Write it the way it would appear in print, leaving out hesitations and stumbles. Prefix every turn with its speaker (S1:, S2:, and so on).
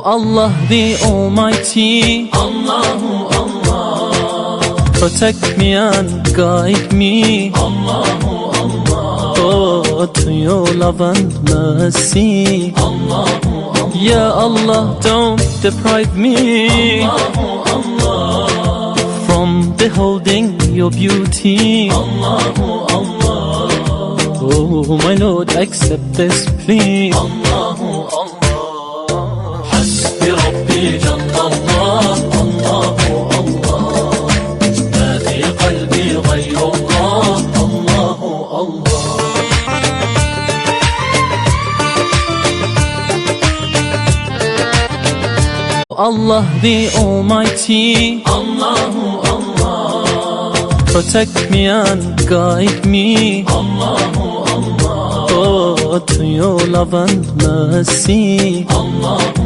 S1: Allah the Almighty, Allahu Allah, protect me and guide me, Allahu Allah, oh, to your love and mercy, Allahu Allah, Ya Allah, don't deprive me, Allahu Allah, from beholding your beauty, Allahu Allah, oh my Lord, accept this plea, Allahu Allah. ربي جل الله الله الله، ما في قلبي غير الله الله الله. Allah the Almighty, Allahu Allah, protect me and guide me, Allahu Allah, oh, to your love and mercy, Allah.